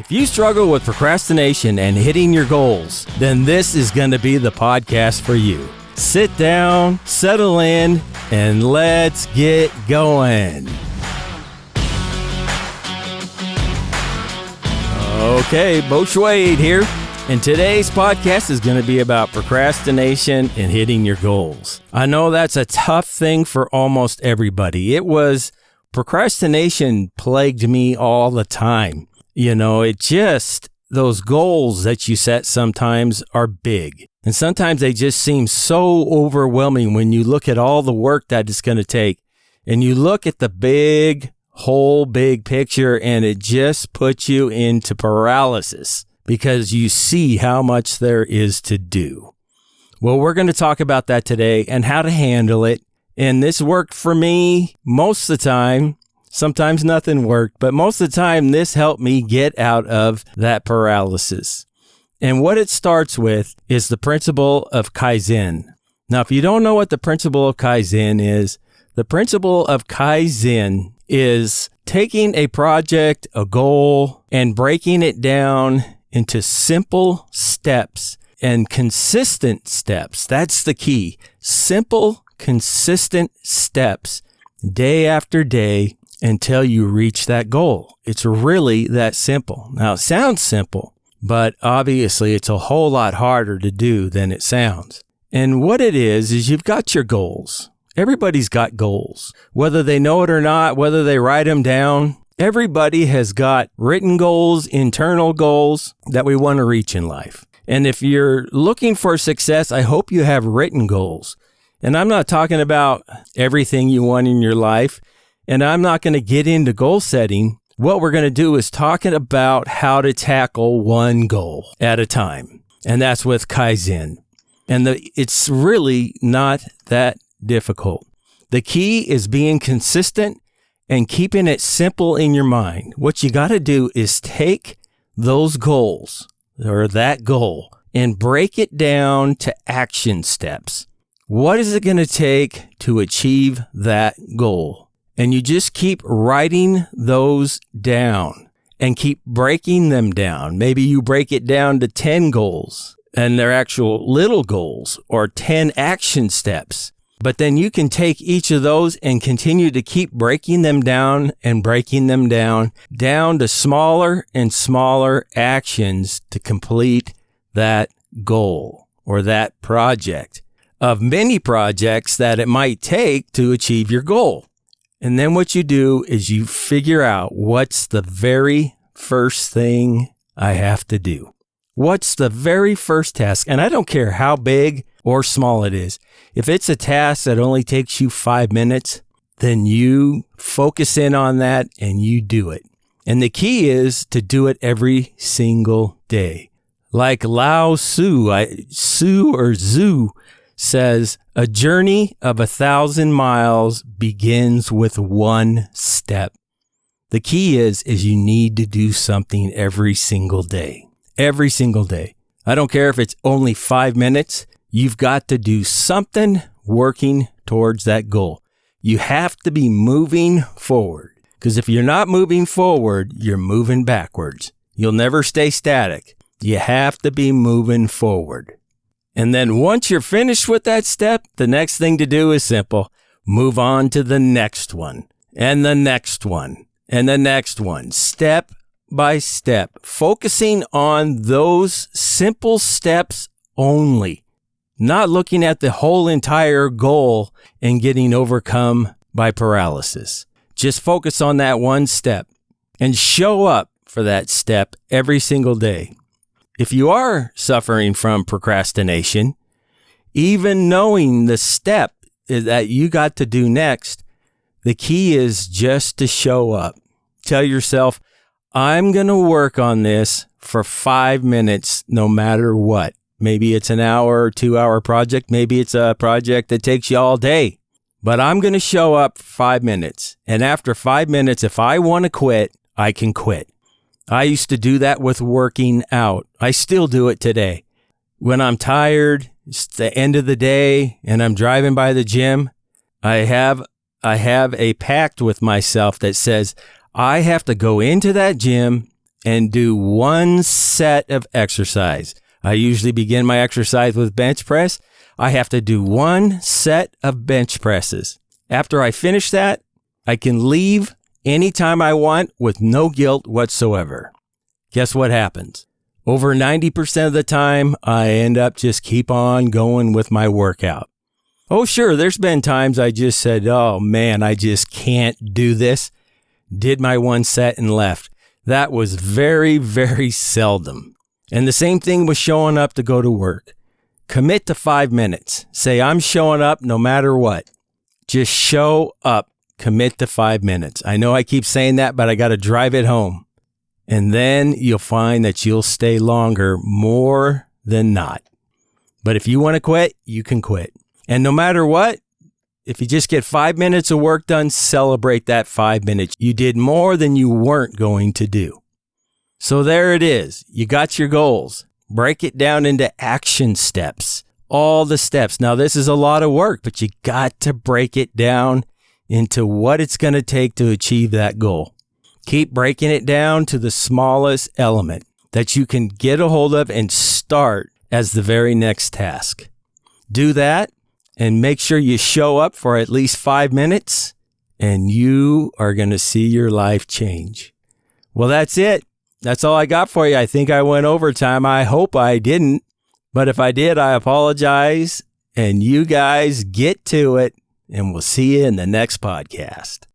If you struggle with procrastination and hitting your goals, then this is going to be the podcast for you. Sit down, settle in, and let's get going. Okay, Bo Schwade here, and today's podcast is going to be about procrastination and hitting your goals. I know that's a tough thing for almost everybody. Procrastination plagued me all the time. Those goals that you set sometimes are big. And sometimes they just seem so overwhelming when you look at all the work that it's going to take. And you look at the whole big picture, and it just puts you into paralysis because you see how much there is to do. Well, we're going to talk about that today and how to handle it. And this worked for me most of the time. Sometimes nothing worked, but most of the time this helped me get out of that paralysis. And what it starts with is the principle of Kaizen. Now, if you don't know what the principle of Kaizen is, the principle of Kaizen is taking a project, a goal, and breaking it down into simple steps and consistent steps. That's the key. Simple, consistent steps, day after day, until you reach that goal. It's really that simple. Now, it sounds simple, but obviously it's a whole lot harder to do than it sounds. And what it is you've got your goals. Everybody's got goals. Whether they know it or not, whether they write them down, everybody has got written goals, internal goals that we want to reach in life. And if you're looking for success, I hope you have written goals. And I'm not talking about everything you want in your life. And I'm not going to get into goal setting. What we're going to do is talking about how to tackle one goal at a time. And that's with Kaizen. And it's really not that difficult. The key is being consistent and keeping it simple in your mind. What you got to do is take those goals or that goal and break it down to action steps. What is it going to take to achieve that goal? And you just keep writing those down and keep breaking them down. Maybe you break it down to 10 goals and they're actual little goals or 10 action steps. But then you can take each of those and continue to keep breaking them down and breaking them down to smaller and smaller actions to complete that goal or that project of many projects that it might take to achieve your goal. And then what you do is you figure out what's the very first thing I have to do. What's the very first task? And I don't care how big or small it is. If it's a task that only takes you 5 minutes, then you focus in on that and you do it. And the key is to do it every single day. Like Lao Tzu, Zhu says, a journey of 1,000 miles begins with one step. The key is you need to do something every single day. Every single day. I don't care if it's only 5 minutes. You've got to do something working towards that goal. You have to be moving forward. Because if you're not moving forward, you're moving backwards. You'll never stay static. You have to be moving forward. And then once you're finished with that step, the next thing to do is simple. Move on to the next one, and the next one, and the next one, step by step, focusing on those simple steps only, not looking at the whole entire goal and getting overcome by paralysis. Just focus on that one step and show up for that step every single day. If you are suffering from procrastination, even knowing the step that you got to do next, the key is just to show up. Tell yourself, I'm going to work on this for 5 minutes no matter what. Maybe it's an hour or 2 hour project. Maybe it's a project that takes you all day. But I'm going to show up for 5 minutes. And after 5 minutes, if I want to quit, I can quit. I used to do that with working out. I still do it today. When I'm tired, it's the end of the day, and I'm driving by the gym, I have a pact with myself that says I have to go into that gym and do one set of exercise. I usually begin my exercise with bench press. I have to do one set of bench presses. After I finish that, I can leave anytime I want with no guilt whatsoever. Guess what happens? Over 90% of the time, I end up just keep on going with my workout. Oh, sure, there's been times I just said, oh man, I just can't do this. Did my one set and left. That was very, very seldom. And the same thing with showing up to go to work. Commit to 5 minutes. Say, I'm showing up no matter what. Just show up. Commit to 5 minutes. I know I keep saying that, but I got to drive it home. And then you'll find that you'll stay longer more than not. But if you want to quit, you can quit. And no matter what, if you just get 5 minutes of work done, celebrate that 5 minutes. You did more than you weren't going to do. So there it is. You got your goals. Break it down into action steps. All the steps. Now, this is a lot of work, but you got to break it down into what it's going to take to achieve that goal. Keep breaking it down to the smallest element that you can get a hold of and start as the very next task. Do that and make sure you show up for at least 5 minutes, and you are going to see your life change. Well, that's it. That's all I got for you. I think I went overtime. I hope I didn't. But if I did, I apologize. And you guys get to it. And we'll see you in the next podcast.